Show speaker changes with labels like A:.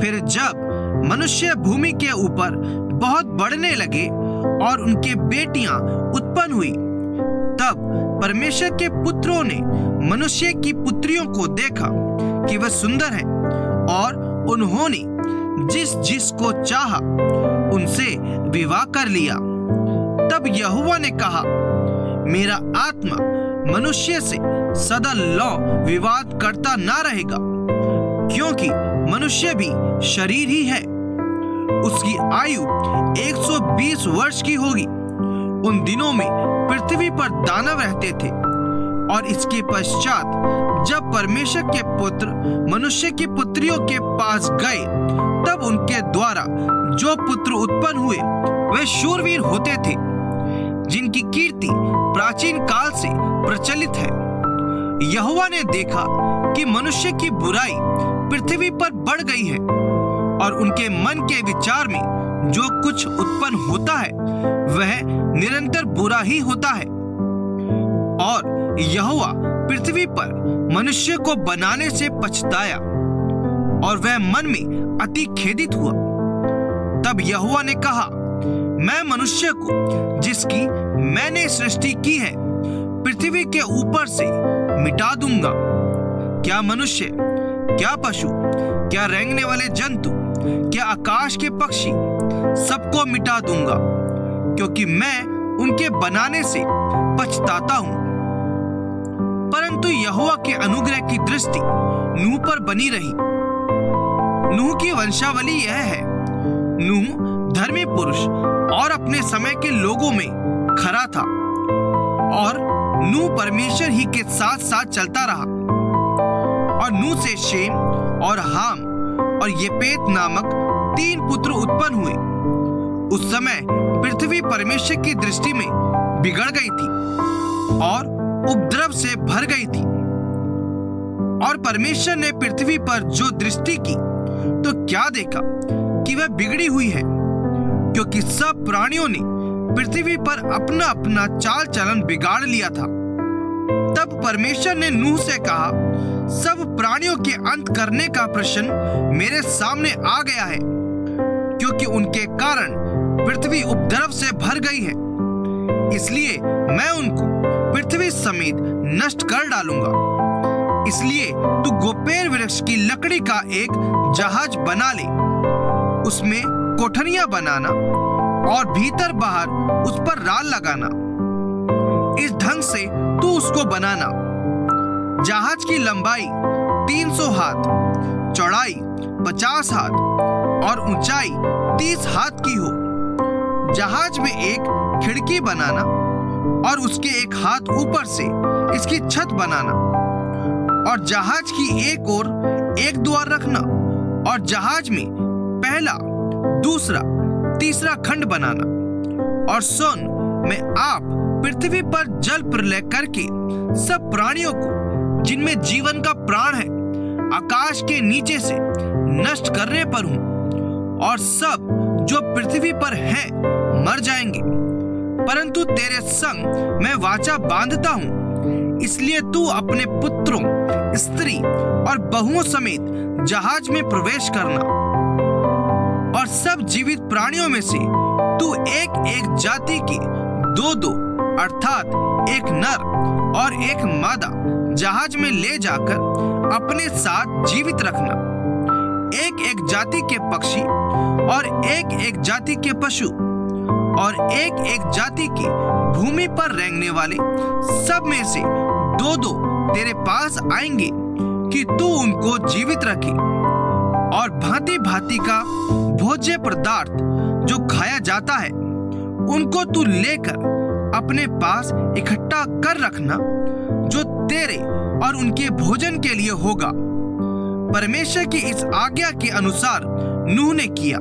A: फिर जब मनुष्य भूमि के ऊपर बहुत बढ़ने लगे और उनके बेटियां उत्पन्न हुई, तब परमेश्वर के पुत्रों ने मनुष्य की पुत्रियों को देखा कि वह सुंदर है, और उन्होंने जिस जिसको चाहा उनसे विवाह कर लिया। तब यहोवा ने कहा, मेरा आत्मा मनुष्य से सदा लौ विवाद करता ना रहेगा, क्योंकि मनुष्य भी शरीर ही है। उसकी आयु 120 वर्ष की होगी। उन दिनों में पृथ्वी पर दानव रहते थे, और इसके पश्चात जब परमेश्वर के पुत्र मनुष्य की पुत्रियों के पास गए, तब उनके द्वारा जो पुत्र उत्पन्न हुए वे शूरवीर होते थे, जिनकी कीर्ति प्राचीन काल से प्रचलित है। यहोवा ने देखा कि मनुष्य की बुराई पृथ्वी पर बढ़ गई है, और उनके मन के विचार में जो कुछ उत्पन्न होता है वह निरंतर बुरा ही होता है। और यहोवा पृथ्वी पर मनुष्य को बनाने से पछताया, और वह मन में अति खेदित हुआ। तब यहोवा ने कहा, मैं मनुष्य को जिसकी मैंने सृष्टि की है पृथ्वी के ऊपर से मिटा दूंगा। क्या मनुष्य, क्या पशु, क्या रेंगने वाले जंतु, क्या आकाश के पक्षी, सबको मिटा दूंगा, क्योंकि मैं उनके बनाने से पछताता हूं। परंतु यहोवा के अनुग्रह की दृष्टि नूह पर बनी रही। नूह की वंशावली यह है। नूह धर्मी पुरुष और अपने समय के लोगों में खरा था, और नूह परमेश्वर ही के साथ साथ चलता रहा। और नूह से शेम और हाम और येपेत नामक 3 पुत्र उत्पन्न हुए। उस समय पृथ्वी परमेश्वर की दृष्टि में बिगड़ गई थी और उपद्रव से भर गई थी। और परमेश्वर ने पृथ्वी पर जो दृष्टि की तो क्या देखा कि वह बिगड़ी हुई है, क्योंकि सब प्राणियों ने पृथ्वी पर अपना अपना चाल चलन बिगाड़ लिया था। तब परमेश्वर ने नूह से कहा, सब प्राणियों के अंत करने का प्रश्न मेरे सामने आ गया है, क्योंकि उनके कारण पृथ्वी उपद्रव से भर गई है। इसलिए मैं उनको पृथ्वी समेत नष्ट कर डालूंगा। इसलिए तू गोपेर वृक्ष की लकड़ी का एक जहाज बना ले, उसमें कोठरियां बनाना और भीतर बाहर उस पर राल लगाना। इस ढंग से तू उसको बनाना। जहाज की लंबाई 300 हाथ, चौड़ाई 50 हाथ और ऊंचाई 30 हाथ की हो। जहाज में एक खिड़की बनाना और उसके एक हाथ ऊपर से इसकी छत बनाना, और जहाज की एक ओर एक द्वार रखना, और जहाज में पहला, दूसरा, तीसरा खंड बनाना। और सुन, मैं आप पृथ्वी पर जल प्रलय करके सब प्राणियों को जिनमें जीवन का प्राण है आकाश के नीचे से नष्ट करने पर हूं, और सब जो पृथ्वी पर हैं मर जाएंगे। परंतु तेरे संग मैं वाचा बांधता हूं, इसलिए तू अपने पुत्रों, स्त्री और बहुओं समेत जहाज में प्रवेश करना। और सब जीवित प्राणियों में से तू एक एक जाति की 2-2 अर्थात एक नर और एक मादा जहाज में ले जाकर अपने साथ जीवित रखना। एक एक जाति के पक्षी और एक एक जाति के पशु और एक एक जाति की भूमि पर रेंगने वाले सब में से 2-2 तेरे पास आएंगे कि तू उनको जीवित रखे। और भांति भांति का भोज्य पदार्थ जो खाया जाता है उनको तू लेकर अपने पास इकट्ठा कर रखना, जो तेरे और उनके भोजन के लिए होगा। परमेश्वर की इस आज्ञा के अनुसार नूह ने किया।